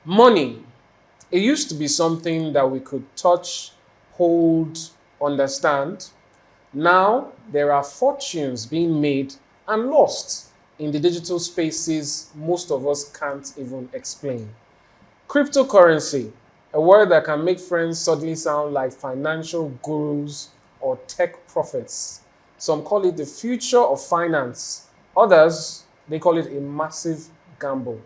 Money. It used to be something that we could touch, hold, understand. Now there are fortunes being made and lost in the digital spaces most of us can't even explain. Cryptocurrency, a word that can make friends suddenly sound like financial gurus or tech prophets. Some call it the future of finance. Others, they call it a massive gamble.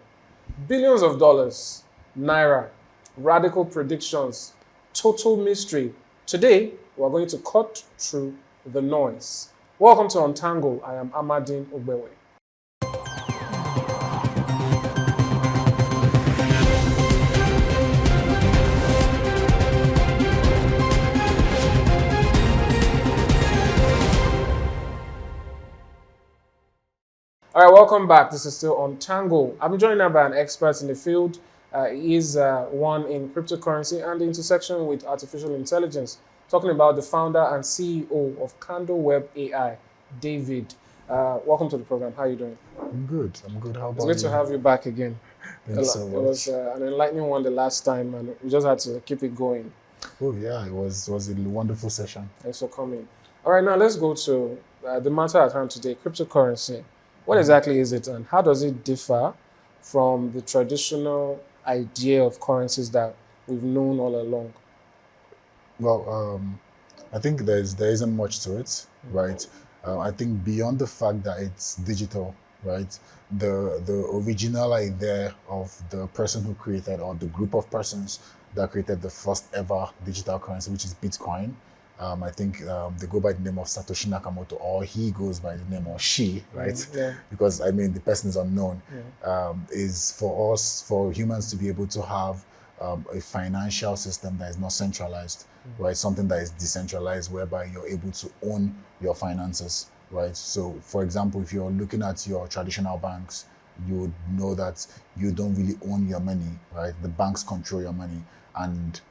Billions of dollars, naira, radical predictions, total mystery. Today, we're going to cut through the noise. Welcome to Untangle. I am Amadine Ogbewe. All right, welcome back. This is still Untangle. I'm joined now by an expert in the field. He is one in cryptocurrency and the intersection with artificial intelligence, talking about the founder and CEO of Candle Web AI, David. Welcome to the program. How are you doing? I'm good. I'm good. How It's about good to you? have you back again. Thank you so It much. was an enlightening one the last time, and we just had to keep it going. Oh yeah, it was a wonderful session. Thanks for coming. All right, now let's go to the matter at hand today, cryptocurrency. What exactly is it, and how does it differ from the traditional idea of currencies that we've known all along? Well, I think there isn't much to it, right? I think beyond the fact that it's digital, right? The original idea of the person who created, or the group of persons that created the first ever digital currency, which is Bitcoin. I think they go by the name of Satoshi Nakamoto, or he goes by the name, or she, right? Yeah. Because I mean the person is unknown. Is for us, for humans to be able to have a financial system that is not centralized, right? Something that is decentralized, whereby you're able to own your finances, right? So, for example, if you're looking at your traditional banks, you would know that you don't really own your money, right? The banks control your money, and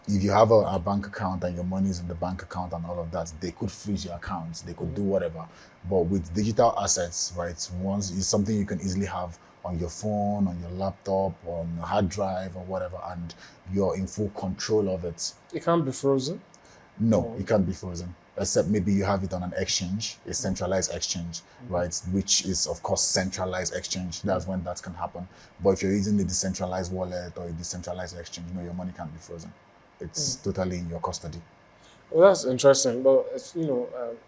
if you have a bank account and your money is in the bank account and all of that, they could freeze your accounts, they could do whatever. But with digital assets, right, once it's something you can easily have on your phone, on your laptop, on a hard drive or whatever, and you're in full control of it. It can't be frozen. No, it can't be frozen. Except maybe you have it on an exchange, a centralized exchange, right? Which is, of course, centralized exchange. That's when that can happen. But if you're using a decentralized wallet or a decentralized exchange, your money can't be frozen. It's totally in your custody. Well, that's interesting, but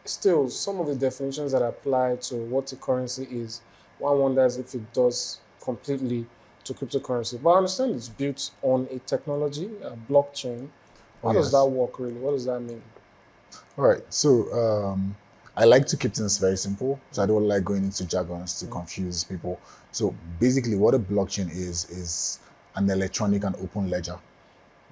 still, some of the definitions that apply to what a currency is, one wonders if it does completely to cryptocurrency. But I understand it's built on a technology, a blockchain. How Oh, does yes. that work really? What does that mean? All right. So I like to keep things very simple. So I don't like going into jargons to confuse people. So basically, what a blockchain is an electronic and open ledger,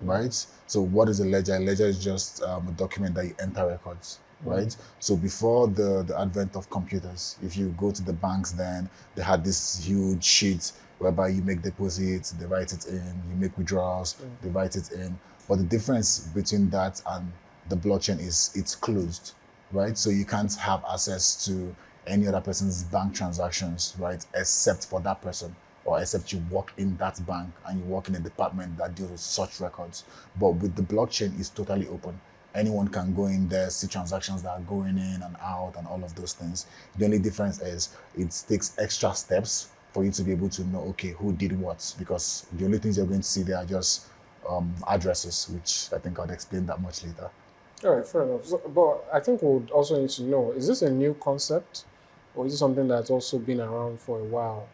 right? So what is a ledger? A ledger is just a document that you enter records, right? So before the advent of computers, if you go to the banks, then they had this huge sheet whereby you make deposits, they write it in, you make withdrawals, they write it in. But the difference between that and the blockchain is it's closed, right? So you can't have access to any other person's bank transactions, right? Except for that person, or except you work in that bank and you work in a department that deals with such records. But with the blockchain, it's totally open. Anyone can go in there, see transactions that are going in and out and all of those things. The only difference is it takes extra steps for you to be able to know, okay, who did what, because the only things you're going to see there are just addresses, which I think I'll explain that much later. All right, fair enough. But I think we would also need to know, is this a new concept or is it something that's also been around for a while?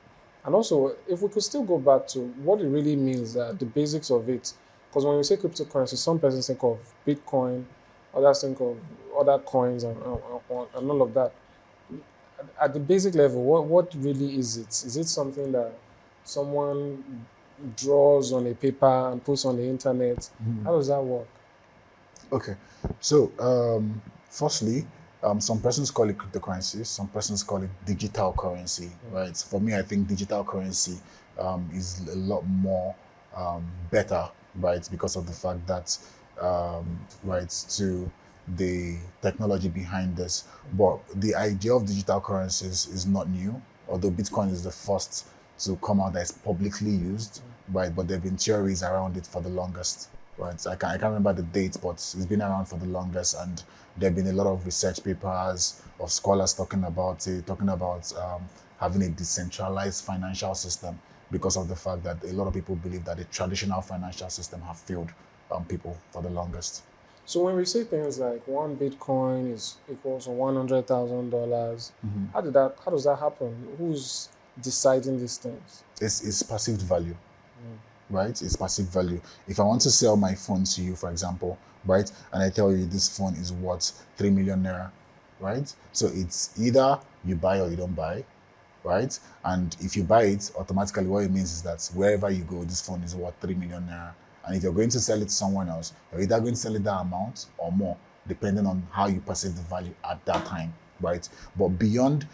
And also, if we could still go back to what it really means, the basics of it, because when we say cryptocurrency, some persons think of Bitcoin, others think of other coins and all of that. At the basic level, what really is it? Is it something that someone draws on a paper and puts on the internet? How does that work? Okay, so firstly, some persons call it cryptocurrency, some persons call it digital currency, right? For me, I think digital currency is a lot more better, right? Because of the fact that, right, to the technology behind this. But the idea of digital currencies is not new, although Bitcoin is the first to come out that is publicly used. right? But there have been theories around it for the longest, right? So I can't remember the date, but it's been around for the longest, and there have been a lot of research papers of scholars talking about it, talking about having a decentralized financial system because of the fact that a lot of people believe that the traditional financial system have failed people for the longest. So when we say things like one Bitcoin is equals to $100,000, how does that happen? Who's deciding these things? It's perceived value, right? It's passive value. If I want to sell my phone to you, for example, right, and I tell you this phone is worth 3 million naira, right? So it's either you buy or you don't buy, right? And if you buy it, automatically what it means is that wherever you go, this phone is worth 3 million naira. And if you're going to sell it to someone else, you're either going to sell it that amount or more, depending on how you perceive the value at that time, right? But beyond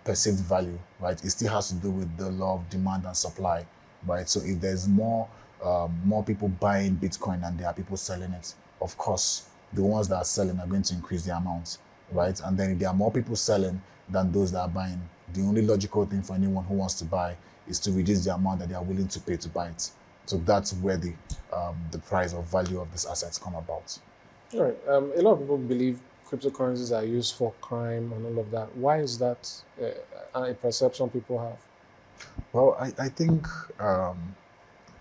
perceived value, right, it still has to do with the law of demand and supply, right? So if there's more people buying Bitcoin and there are people selling it, of course, the ones that are selling are going to increase the amount, right? And then if there are more people selling than those that are buying, the only logical thing for anyone who wants to buy is to reduce the amount that they are willing to pay to buy it. So that's where the price or value of these assets come about. All right. A lot of people believe cryptocurrencies are used for crime and all of that. Why is that a perception people have? Well, I think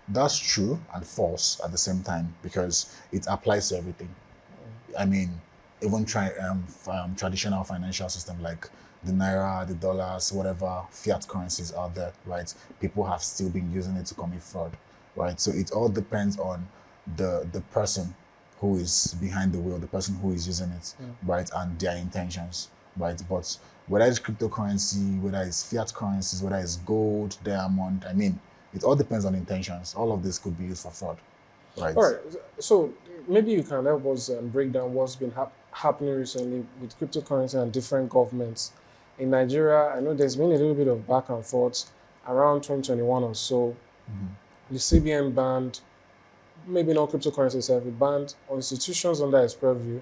that's true and false at the same time because it applies to everything. I mean, even traditional financial system like the naira, the dollars, whatever fiat currencies out there, right? People have still been using it to commit fraud, right? So it all depends on the person who is behind the wheel, the person who is using it, right, and their intentions, right? But whether it's cryptocurrency, whether it's fiat currencies, whether it's gold, diamond, I mean, it all depends on intentions. All of this could be used for fraud, right? All right. So maybe you can help us break down what's been happening recently with cryptocurrency and different governments. In Nigeria, I know there's been a little bit of back and forth around 2021 or so. The CBN banned, maybe not cryptocurrency itself, it banned institutions under its purview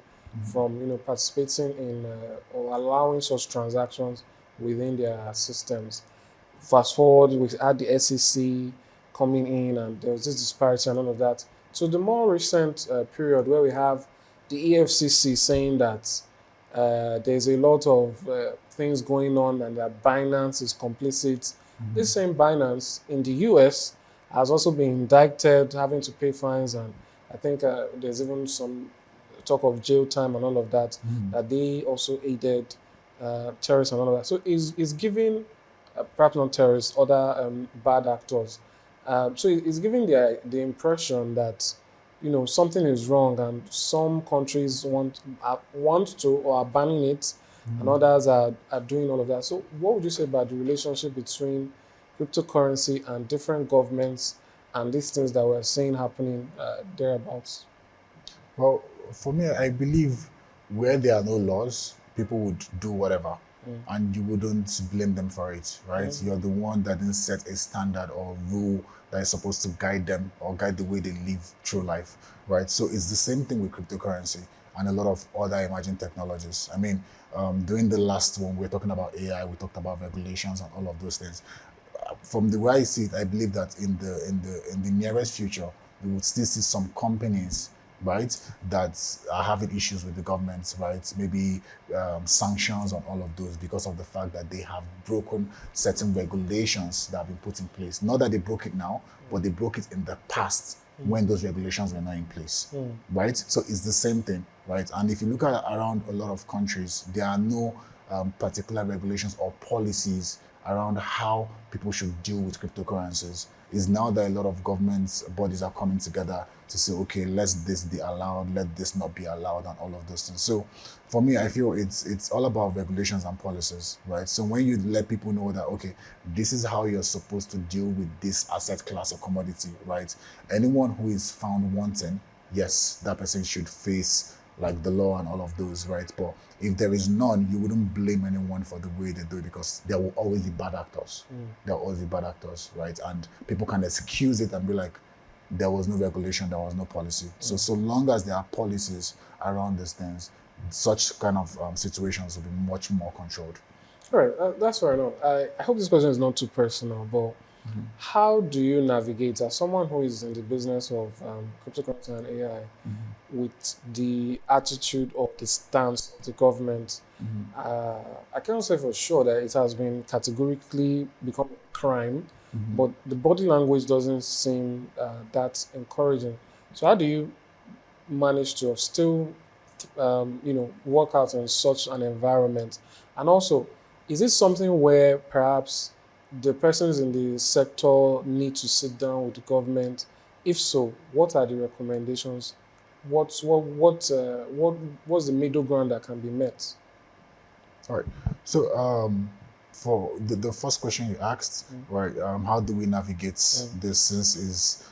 from participating in or allowing such transactions within their systems. Fast forward, we had the SEC coming in, and there was this disparity and all of that. So the more recent period where we have the EFCC saying that there's a lot of things going on and that Binance is complicit. This same Binance in the US has also been indicted, having to pay fines, and I think there's even some talk of jail time and all of that, that they also aided terrorists and all of that. So it's giving, perhaps not terrorists, other bad actors. So it's giving the impression that something is wrong, and some countries want to or are banning it, and others are doing all of that. So what would you say about the relationship between cryptocurrency and different governments and these things that we're seeing happening thereabouts? Well, for me, I believe where there are no laws, people would do whatever, and you wouldn't blame them for it, right? You're the one that didn't set a standard or rule that is supposed to guide them or guide the way they live through life, right? So it's the same thing with cryptocurrency and a lot of other emerging technologies. I mean, during the last one, we were talking about AI, we talked about regulations and all of those things. From the way I see it, I believe that in the nearest future, we would still see some companies, right, that are having issues with the government, right? Maybe sanctions on all of those because of the fact that they have broken certain regulations that have been put in place. Not that they broke it now, but they broke it in the past when those regulations were not in place, right? So it's the same thing, right? And if you look at around a lot of countries, there are no particular regulations or policies around how people should deal with cryptocurrencies. Is now that a lot of governments bodies are coming together to say, okay, let this be allowed, let this not be allowed, and all of those things. So for me, I feel it's all about regulations and policies, right? So when you let people know that, okay, this is how you're supposed to deal with this asset class or commodity, right? Anyone who is found wanting, yes, that person should face like the law and all of those, right? But if there is none, you wouldn't blame anyone for the way they do it because there will always be bad actors. There will always be bad actors, right? And people can excuse it and be like, there was no regulation, there was no policy. So long as there are policies around these things, such kind of situations will be much more controlled. All right, that's fair enough. I hope this question is not too personal, but How do you navigate, as someone who is in the business of cryptocurrency and AI, with the attitude or the stance of the government? I cannot say for sure that it has been categorically become a crime, but the body language doesn't seem that encouraging. So how do you manage to still, work out in such an environment? And also, is it something where perhaps the persons in the sector need to sit down with the government? If so, what are the recommendations? What's the middle ground that can be met? All right. So for the first question you asked, right? How do we navigate this since is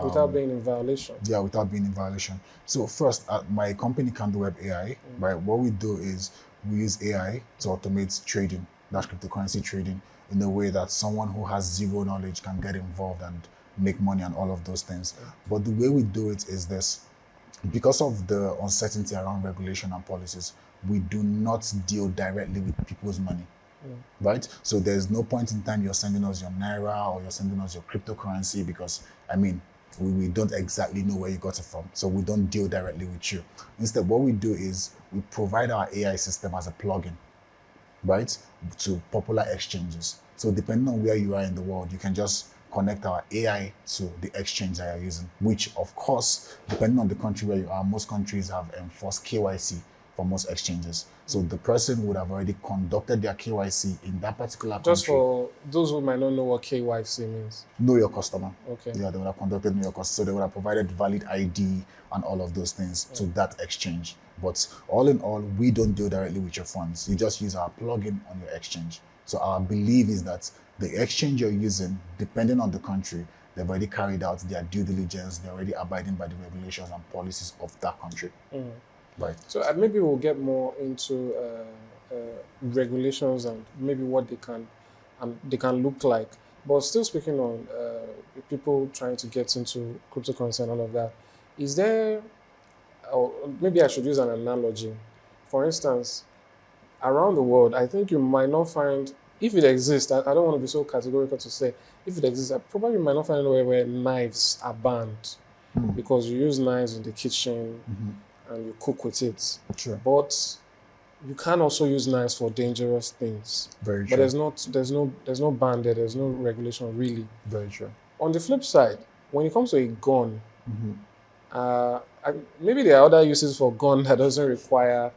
Without being in violation? yeah, without being in violation. So first, my company Candle Web AI, right? What we do is we use AI to automate trading, that's cryptocurrency trading, in a way that someone who has zero knowledge can get involved and make money and all of those things. But the way we do it is this: because of the uncertainty around regulation and policies, we do not deal directly with people's money. Right? So there's no point in time you're sending us your Naira or you're sending us your cryptocurrency because, I mean, we don't exactly know where you got it from. So we don't deal directly with you. Instead, what we do is we provide our AI system as a plugin, right, to popular exchanges. So depending on where you are in the world, you can just connect our AI to the exchange that you're using, which of course, depending on the country where you are, most countries have enforced KYC for most exchanges. So the person would have already conducted their KYC in that particular country. Just for those who might not know what KYC means. Know your customer. Okay. Yeah, they would have conducted know your customer. So they would have provided valid ID and all of those things to that exchange. But all in all, we don't deal directly with your funds. You just use our plugin on your exchange. So our belief is that the exchange you're using, depending on the country, they've already carried out their due diligence. They're already abiding by the regulations and policies of that country. Right. So maybe we'll get more into regulations and maybe what they can look like. But still speaking on people trying to get into cryptocurrency and all of that, is there, or maybe I should use an analogy. For instance, around the world, I think you might not find, if it exists, I don't want to be so categorical to say, if it exists, I probably might not find anywhere where knives are banned because you use knives in the kitchen and you cook with it. Sure. But you can also use knives for dangerous things. Very true. But there's no ban there, there's no regulation really. Very true. On the flip side, when it comes to a gun, maybe there are other uses for gun that doesn't require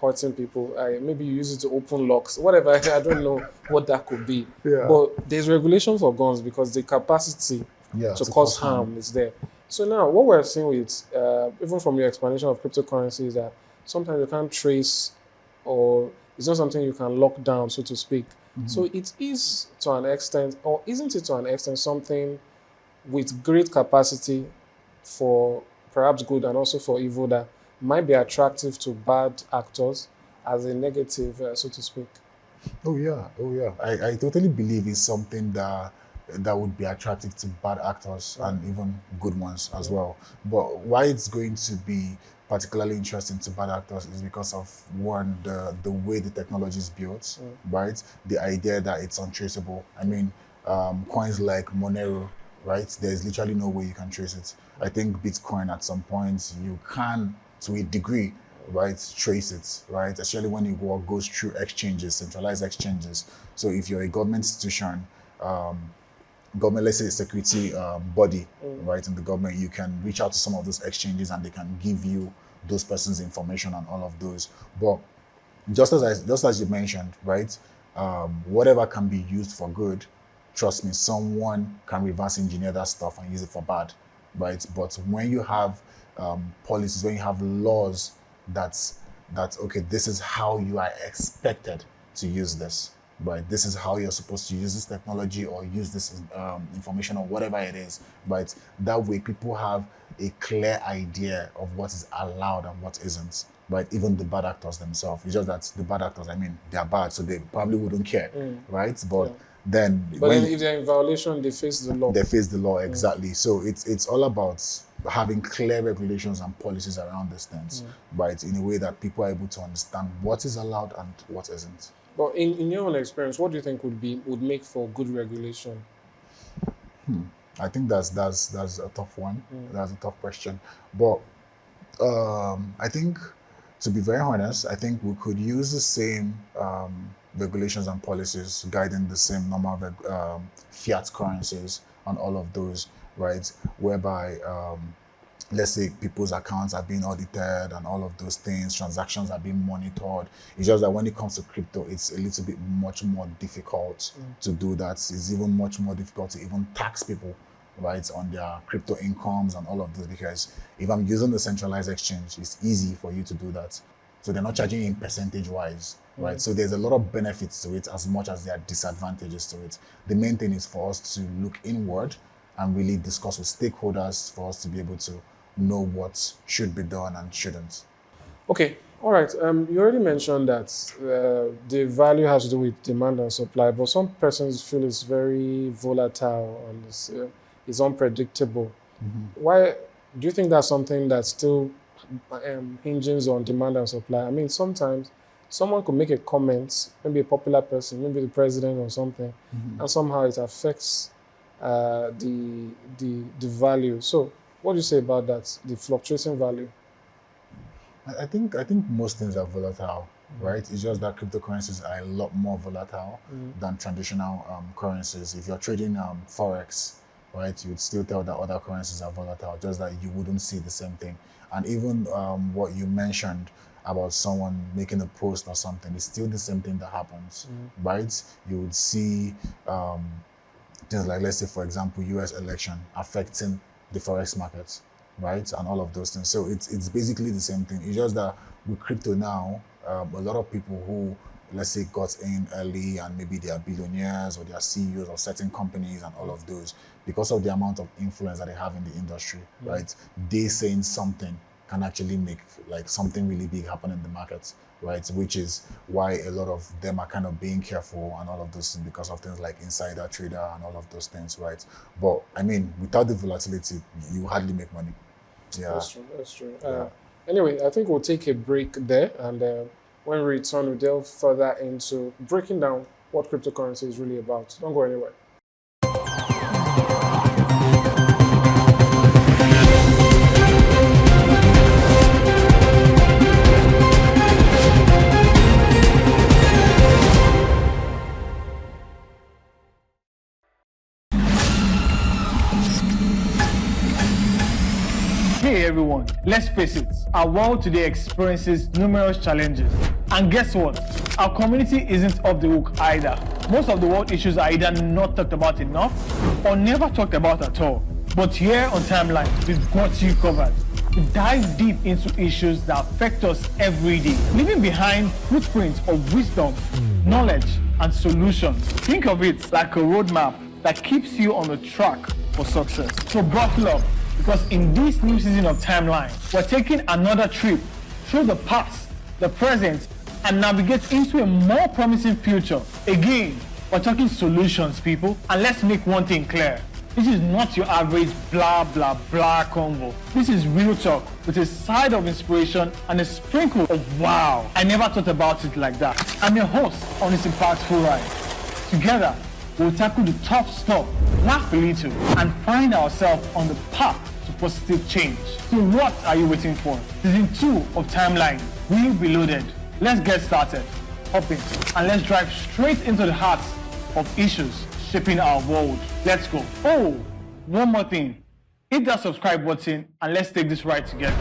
hurting people. Maybe you use it to open locks, whatever. I don't know what that could be. Yeah. But there's regulation for guns because the capacity to cause harm is there. So now what we're seeing with, even from your explanation of cryptocurrency, is that sometimes you can't trace, or it's not something you can lock down, so to speak. So it is to an extent, or isn't it to an extent, something with great capacity for perhaps good and also for evil that might be attractive to bad actors as a negative, so to speak? Oh yeah. I totally believe it's something that would be attractive to bad actors and even good ones as well. But why it's going to be particularly interesting to bad actors is because of, one, the way the technology is built, right? The idea that it's untraceable. I mean, coins like Monero, right? There's literally no way you can trace it. I think Bitcoin at some point you can, to a degree, right, trace it, right? Especially when it goes through exchanges, centralized exchanges. So if you're a government institution, government, let's say a security body, right, in the government, you can reach out to some of those exchanges and they can give you those persons' information and all of those. But just as you mentioned, right, whatever can be used for good, trust me, someone can reverse engineer that stuff and use it for bad, right? But when you have policies, when you have laws that okay, this is how you are expected to use this, right? This is how you're supposed to use this technology or use this information or whatever it is, right? That way people have a clear idea of what is allowed and what isn't, right? Even the bad actors themselves. It's just that the bad actors, I mean, they're bad, so they probably wouldn't care, right? But then if they're in violation, they face the law. They face the law, exactly. So it's all about having clear regulations and policies around these things, right? In a way that people are able to understand what is allowed and what isn't. But in your own experience, what do you think would make for good regulation? I think that's a tough one. That's a tough question. But I think, to be very honest, I think we could use the same regulations and policies guiding the same normal fiat currencies and all of those, right? Whereby, let's say, people's accounts are being audited and all of those things, transactions are being monitored. It's just that when it comes to crypto, it's a little bit much more difficult to do that. It's even much more difficult to even tax people, right, on their crypto incomes and all of this, because if I'm using the centralized exchange, it's easy for you to do that. So they're not charging in percentage wise, right? So there's a lot of benefits to it as much as there are disadvantages to it. The main thing is for us to look inward and really discuss with stakeholders for us to be able to know what should be done and shouldn't. Okay, all right. You already mentioned that the value has to do with demand and supply, but some persons feel it's very volatile and it's unpredictable. Why do you think that's something that still hinges on demand and supply? I mean, sometimes someone could make a comment, maybe a popular person, maybe the president or something, and somehow it affects the value. So, what do you say about that? The fluctuating value? I think most things are volatile, right? It's just that cryptocurrencies are a lot more volatile than traditional currencies. If you're trading forex, right, you'd still tell that other currencies are volatile, just that you wouldn't see the same thing. And even what you mentioned about someone making a post or something, it's still the same thing that happens, right? You would see things like, let's say, for example, US election affecting the forex markets, right? And all of those things. So it's basically the same thing. It's just that with crypto now, a lot of people who, let's say, got in early and maybe they are billionaires or they are CEOs of certain companies and all of those, because of the amount of influence that they have in the industry, right? They saying something can actually make like something really big happen in the market, right? Which is why a lot of them are kind of being careful and all of those things because of things like insider trader and all of those things, right? But I mean, without the volatility, you hardly make money. Yeah, That's true. That's true. Anyway, I think we'll take a break there, and when we return, we'll delve further into breaking down what cryptocurrency is really about. Don't go anywhere. Hey everyone, let's face it, our world today experiences numerous challenges. And guess what? Our community isn't off the hook either. Most of the world issues are either not talked about enough or never talked about at all. But here on Timeline, we've got you covered. We dive deep into issues that affect us every day, leaving behind footprints of wisdom, knowledge, and solutions. Think of it like a roadmap that keeps you on the track for success. So buckle up, because in this new season of Timeline, we're taking another trip through the past, the present, and navigate into a more promising future. Again, we're talking solutions, people, and let's make one thing clear. This is not your average blah blah blah convo. This is real talk with a side of inspiration and a sprinkle of wow. I never thought about it like that. I'm your host on this impactful ride. Together, we'll tackle the tough stuff, laugh a little, and find ourselves on the path to positive change. So what are you waiting for? Season 2 of Timeline will be loaded. Let's get started. Hop in and let's drive straight into the heart of issues shaping our world. Let's go. Oh, one more thing. Hit that subscribe button and let's take this ride together.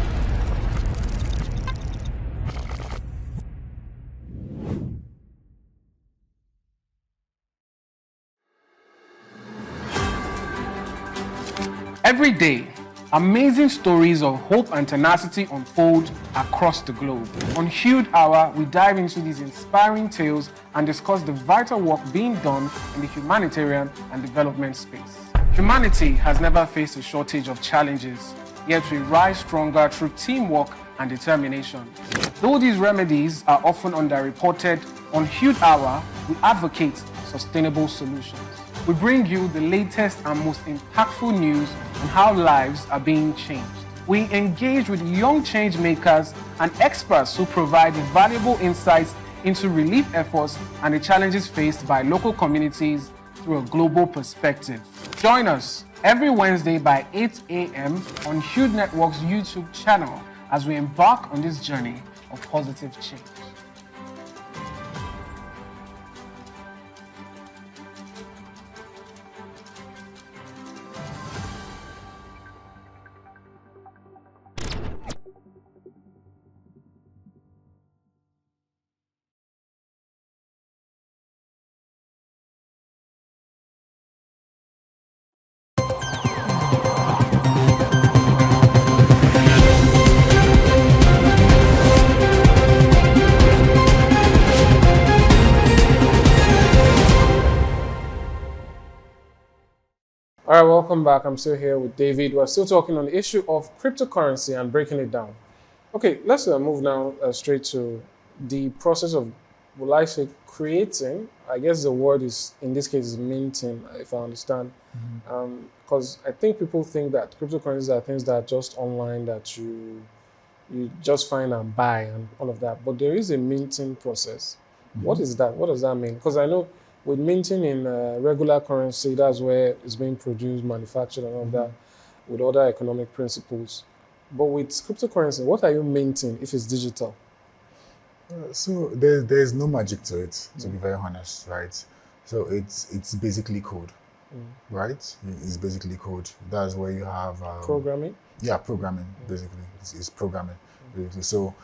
Every day, amazing stories of hope and tenacity unfold across the globe. On Hued Hour, we dive into these inspiring tales and discuss the vital work being done in the humanitarian and development space. Humanity has never faced a shortage of challenges, yet we rise stronger through teamwork and determination. Though these remedies are often underreported, on Hued Hour, we advocate sustainable solutions. We bring you the latest and most impactful news on how lives are being changed. We engage with young change makers and experts who provide valuable insights into relief efforts and the challenges faced by local communities through a global perspective. Join us every Wednesday by 8 a.m. on Huge Network's YouTube channel as we embark on this journey of positive change. All right, welcome back. I'm still here with David. We're still talking on the issue of cryptocurrency and breaking it down. Okay, let's move now straight to the process of, will I say, creating. I guess the word is, in this case, is minting, if I understand. Because I think people think that cryptocurrencies are things that are just online that you just find and buy and all of that. But there is a minting process. What is that? What does that mean? Because I know with minting in regular currency, that's where it's being produced, manufactured, and all of that, with other economic principles. But with cryptocurrency, what are you minting if it's digital? So there's no magic to it, to be very honest, right? So it's basically code, right? It's basically code. That's where you have Programming? Yeah, programming basically. It's programming basically. So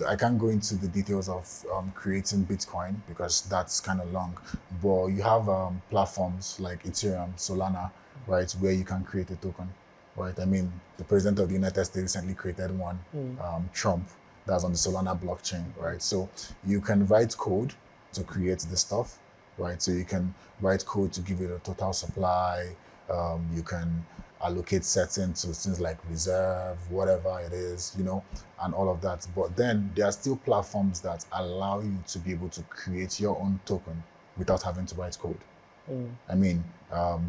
I can't go into the details of creating Bitcoin because that's kind of long. But you have platforms like Ethereum, Solana, right, where you can create a token, right? I mean, the president of the United States recently created one, Trump, that's on the Solana blockchain, right? So you can write code to create the stuff, right? So you can write code to give it a total supply. You can allocate settings to things like reserve, whatever it is, and all of that. But then there are still platforms that allow you to be able to create your own token without having to write code. I mean,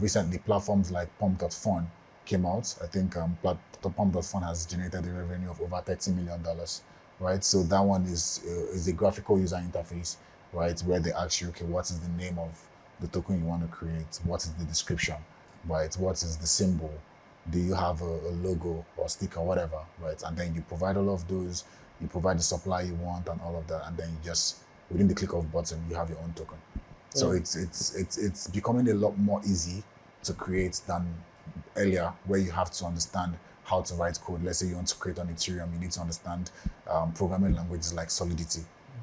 recently platforms like Pump.fun came out. I think Pump.fun has generated a revenue of over $30 million, right? So that one is a graphical user interface, right, where they ask you, okay, what is the name of the token you want to create? What is the description? Right, what is the symbol? Do you have a logo or sticker, whatever, right? And then you provide all of those, you provide the supply you want and all of that, and then you just, within the click of a button, you have your own token. So it's becoming a lot more easy to create than earlier, where you have to understand how to write code. Let's say you want to create on Ethereum, you need to understand programming languages like Solidity,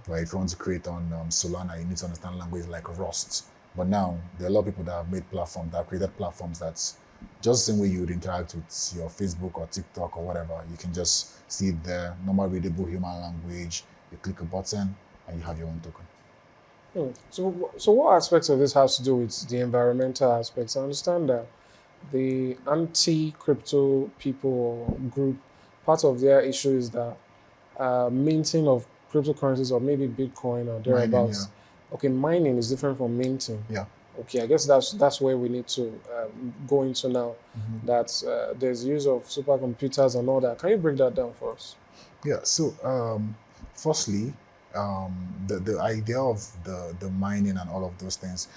right? If you want to create on Solana, you need to understand languages like Rust. But now, there are a lot of people that have made platforms, that have created platforms that's just the same way you would interact with your Facebook or TikTok or whatever. You can just see it there, normal readable human language. You click a button and you have your own token. So what aspects of this has to do with the environmental aspects? I understand that the anti-crypto people or group, part of their issue is that minting of cryptocurrencies or maybe Bitcoin or thereabouts. Okay, mining is different from minting. Yeah. Okay, I guess that's where we need to go into now. That there's use of supercomputers and all that. Can you break that down for us? Yeah. So, firstly, the idea of the mining and all of those things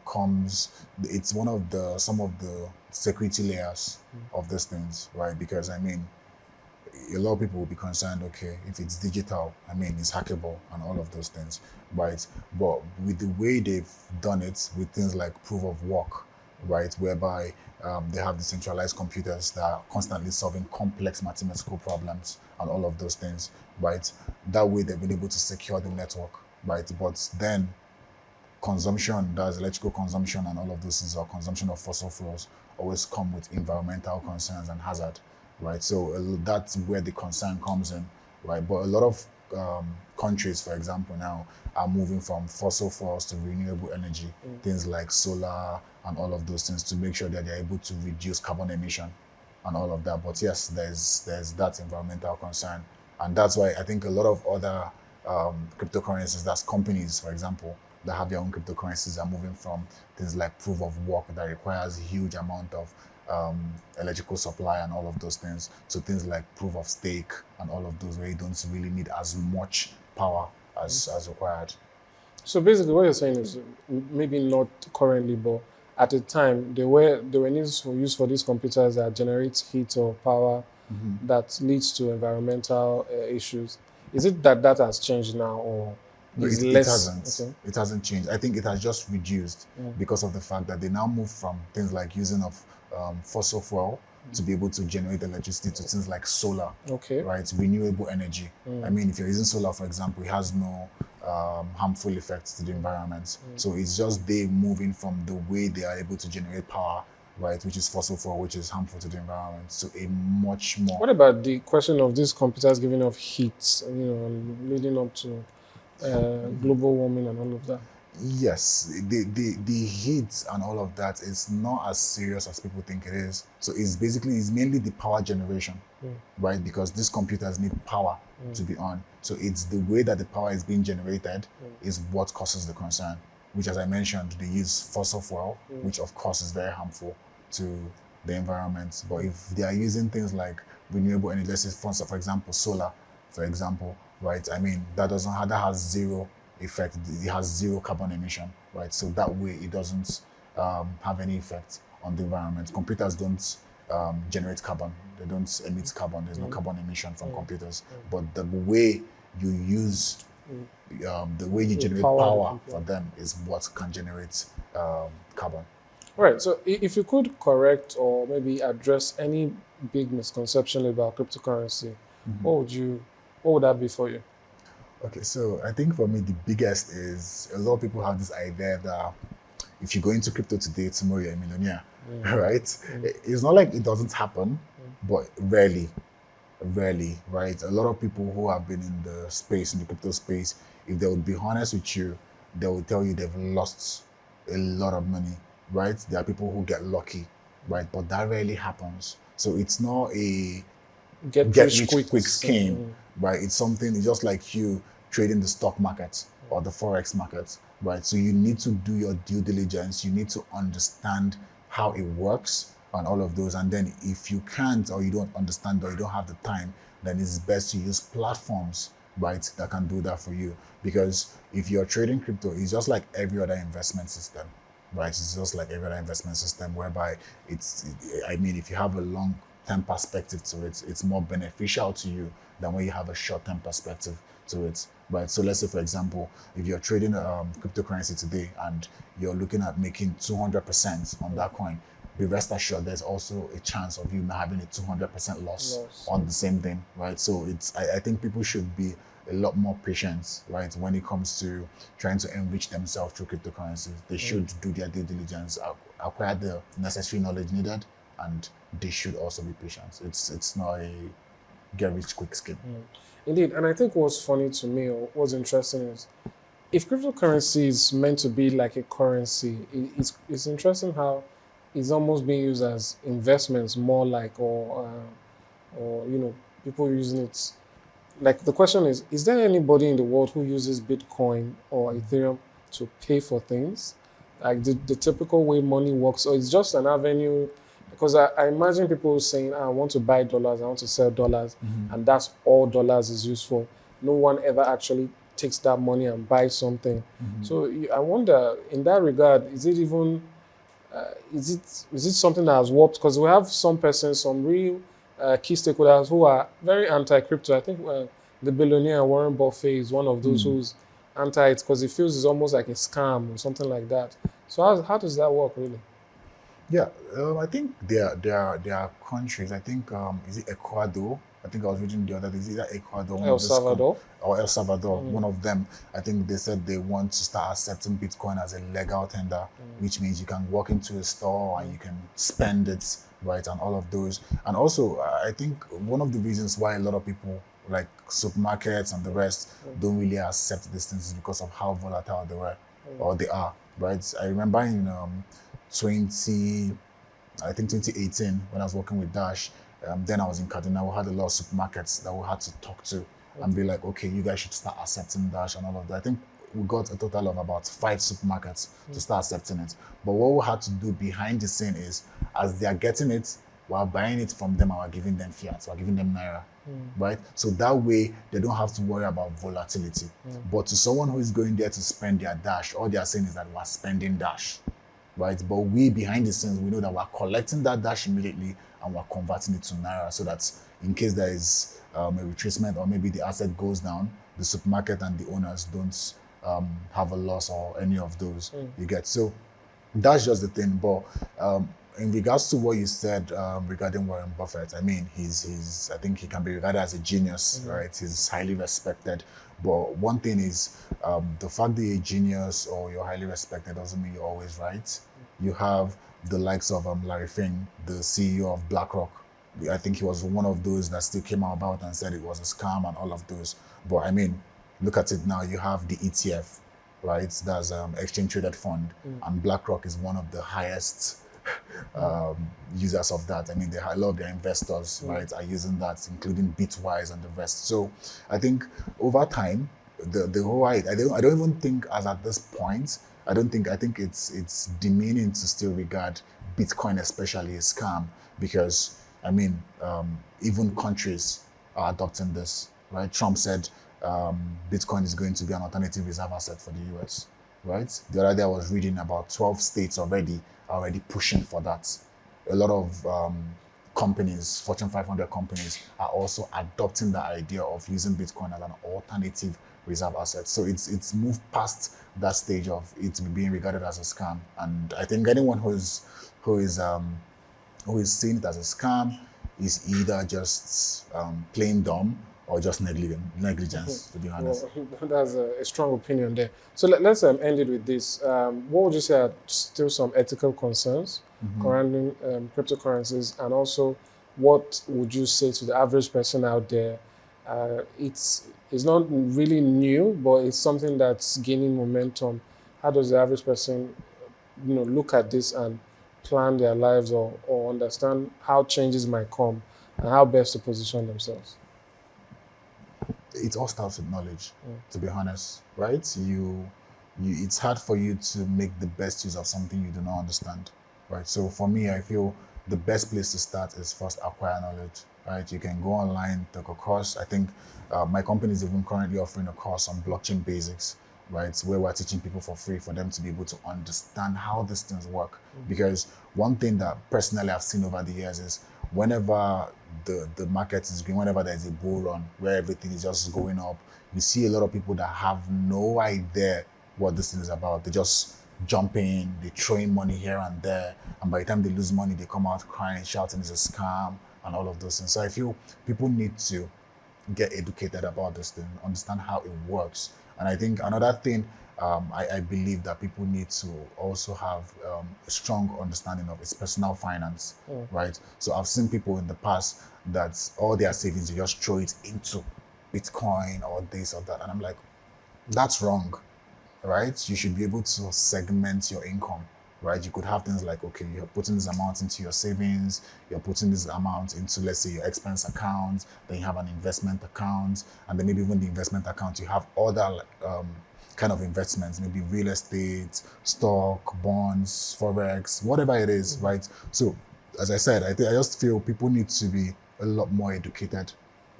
comes. It's one of some of the security layers of these things, right? Because I mean, a lot of people will be concerned, okay, if it's digital, I mean, it's hackable and all of those things, right? But with the way they've done it with things like proof of work, right, whereby they have decentralized computers that are constantly solving complex mathematical problems and all of those things, right? That way they've been able to secure the network, right? But then consumption, that's electrical consumption and all of those things, or consumption of fossil fuels, always come with environmental concerns and hazard, right? So that's where the concern comes in, right? But a lot of countries, for example, now are moving from fossil fuels to renewable energy, things like solar and all of those things, to make sure that they're able to reduce carbon emission and all of that. But yes, there's that environmental concern. And that's why I think a lot of other cryptocurrencies, that's companies, for example, that have their own cryptocurrencies, are moving from things like proof of work that requires a huge amount of electrical supply and all of those things, to things like proof of stake and all of those, where you don't really need as much power as required. So basically what you're saying is maybe not currently, but at the time there were needs for use for these computers that generate heat or power that leads to environmental issues. Is it that that has changed now, or No, is it less? hasn't. Okay. It hasn't changed. I think it has just reduced because of the fact that they now move from things like using of fossil fuel to be able to generate electricity to things like solar, Okay. right? Renewable energy. I mean, if you're using solar, for example, it has no harmful effects to the environment. So it's just they moving from the way they are able to generate power, right, which is fossil fuel, which is harmful to the environment. So a much more. What about the question of these computers giving off heat, leading up to global warming and all of that? Yes, the heat and all of that is not as serious as people think it is. So it's mainly the power generation, right? Because these computers need power to be on. So it's the way that the power is being generated is what causes the concern. Which, as I mentioned, they use fossil fuel, which of course is very harmful to the environment. But if they are using things like renewable energy, let's say for example, solar, for example, right? I mean, that has zero effect. It has zero carbon emission, right? So that way it doesn't have any effect on the environment. Computers don't generate carbon. They don't emit carbon. There's no carbon emission from computers. But the way you use, the way you generate power for them is what can generate carbon. Right. So if you could correct or maybe address any big misconception about cryptocurrency, what would that be for you? Okay, so I think for me the biggest is a lot of people have this idea that if you go into crypto today, tomorrow you're a millionaire, right? It's not like it doesn't happen, but rarely, right? A lot of people who have been in the crypto space, if they would be honest with you, they will tell you they've lost a lot of money, right? There are people who get lucky, right? But that rarely happens. So it's not a get rich quick scheme, right? It's just like you trading the stock market or the forex market, right? So you need to do your due diligence. You need to understand how it works and all of those. And then if you can't, or you don't understand, or you don't have the time, then it's best to use platforms, right, that can do that for you. Because if you're trading crypto, it's just like every other investment system, right? It's just like every other investment system whereby if you have a long-term perspective to it, it's more beneficial to you than when you have a short-term perspective to it, right? So let's say, for example, if you're trading cryptocurrency today and you're looking at making 200% on that coin, be rest assured there's also a chance of you having a 200% loss on the same thing, right? So I think people should be a lot more patient, right, when it comes to trying to enrich themselves through cryptocurrencies. They should do their due diligence, acquire the necessary knowledge needed, and they should also be patient. It's not a get rich quick scheme. Indeed, and I think what's funny to me or what's interesting is if cryptocurrency is meant to be like a currency, it's interesting how it's almost being used as investments more like or people using it. Like the question is there anybody in the world who uses Bitcoin or Ethereum to pay for things? Like the typical way money works, or it's just an avenue? Because I imagine people saying, I want to buy dollars, I want to sell dollars, and that's all dollars is used for. No one ever actually takes that money and buys something. So I wonder, in that regard, is it even, is it something that has worked? Because we have some persons, some real key stakeholders who are very anti-crypto. I think the billionaire Warren Buffett is one of those who's anti it because he feels it's almost like a scam or something like that. So how does that work really? Yeah, I think there are countries. I think is it Ecuador? I think I was reading the other day. Is either Ecuador, El Salvador, or El Salvador? One of them. I think they said they want to start accepting Bitcoin as a legal tender, which means you can walk into a store and you can spend it, right, and all of those. And also, I think one of the reasons why a lot of people like supermarkets and the rest don't really accept these things is because of how volatile they were or they are, right? I remember in 2018 when I was working with Dash, then I was in Kaduna. We had a lot of supermarkets that we had to talk to and be like, okay, you guys should start accepting Dash and all of that. I think we got a total of about 5 supermarkets to start accepting it. But what we had to do behind the scene is, as they are getting it, we're buying it from them and we're giving them fiat, we're giving them naira, right? So that way they don't have to worry about volatility. But to someone who is going there to spend their Dash, all they are saying is that we're spending Dash, right? But we behind the scenes, we know that we're collecting that dash immediately and we're converting it to naira, so that in case there is a retracement or maybe the asset goes down, the supermarket and the owners don't have a loss or any of those. You get, so that's just the thing. But in regards to what you said regarding Warren Buffett, I mean, he's I think he can be regarded as a genius, right? He's highly respected. But one thing is, the fact that you're a genius or you're highly respected doesn't mean you're always right. You have the likes of Larry Fink, the CEO of BlackRock. I think he was one of those that still came out about and said it was a scam and all of those. But I mean, look at it now. You have the ETF, right? That's exchange traded fund, and BlackRock is one of the highest users of that. I mean, a lot of their investors, right, are using that, including Bitwise and the rest. So I think over time, the whole I don't even think as at this point. I think it's demeaning to still regard Bitcoin especially a scam, because I mean, even countries are adopting this, right? Trump said Bitcoin is going to be an alternative reserve asset for the US, right? The other day I was reading about 12 states already pushing for that. A lot of companies, Fortune 500 companies, are also adopting the idea of using Bitcoin as an alternative reserve asset. So it's moved past that stage of it being regarded as a scam. And I think anyone who is seeing it as a scam is either just plain dumb or just negligence, to be honest. Well, that's a strong opinion there. So let's end it with this. What would you say are still some ethical concerns surrounding cryptocurrencies, and also what would you say to the average person out there? It's not really new, but it's something that's gaining momentum. How does the average person, look at this and plan their lives, or understand how changes might come and how best to position themselves? It all starts with knowledge, to be honest, right? It's hard for you to make the best use of something you do not understand, right? So for me, I feel the best place to start is first acquire knowledge, right? You can go online, take a course. I think my company is even currently offering a course on blockchain basics, right? Where we're teaching people for free for them to be able to understand how these things work. Because one thing that personally I've seen over the years is whenever the market is going, whenever there's a bull run where everything is just going up, you see a lot of people that have no idea what this thing is about. They just jump in, they throw in money here and there, and by the time they lose money, they come out crying, shouting it's a scam and all of those things. So I feel people need to get educated about this thing, understand how it works. And I think another thing I believe that people need to also have a strong understanding of is personal finance, right? So I've seen people in the past that all their savings, they just throw it into Bitcoin or this or that. And I'm like, that's wrong, right? You should be able to segment your income, right? You could have things like, okay, you're putting this amount into your savings, you're putting this amount into, let's say, your expense account, then you have an investment account, and then maybe even the investment account, you have other kind of investments, maybe real estate, stock, bonds, forex, whatever it is, right? So, as I said, I just feel people need to be a lot more educated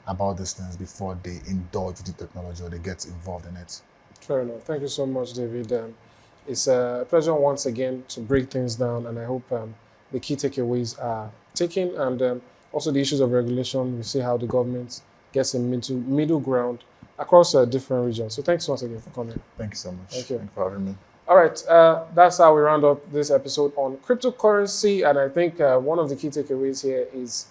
about these things before they indulge with the technology or they get involved in it. Fair enough. Thank you so much, David. It's a pleasure once again to break things down, and I hope the key takeaways are taken, and also the issues of regulation. We see how the government gets a middle ground across different regions. So thanks once again for coming. Thank you so much. Thank you. Thanks for having me. All right, that's how we round up this episode on cryptocurrency, and I think one of the key takeaways here is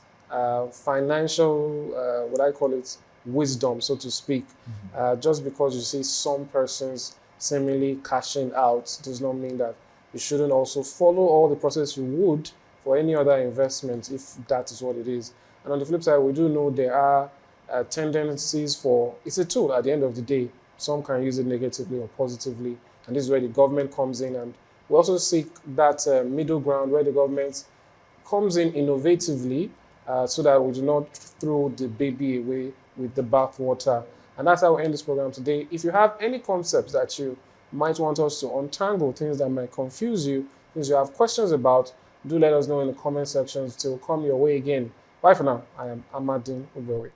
financial, what I call it, wisdom, so to speak. Just because you see some persons seemingly cashing out does not mean that you shouldn't also follow all the process you would for any other investment, if that is what it is. And on the flip side, we do know there are tendencies for, it's a tool at the end of the day. Some can use it negatively or positively, and this is where the government comes in, and we also seek that middle ground where the government comes in innovatively so that we do not throw the baby away with the bathwater. And that's how we end this program today. If you have any concepts that you might want us to untangle, things that might confuse you, things you have questions about, do let us know in the comment sections. Till come your way again. Bye for now. I am Amadin Ubewe.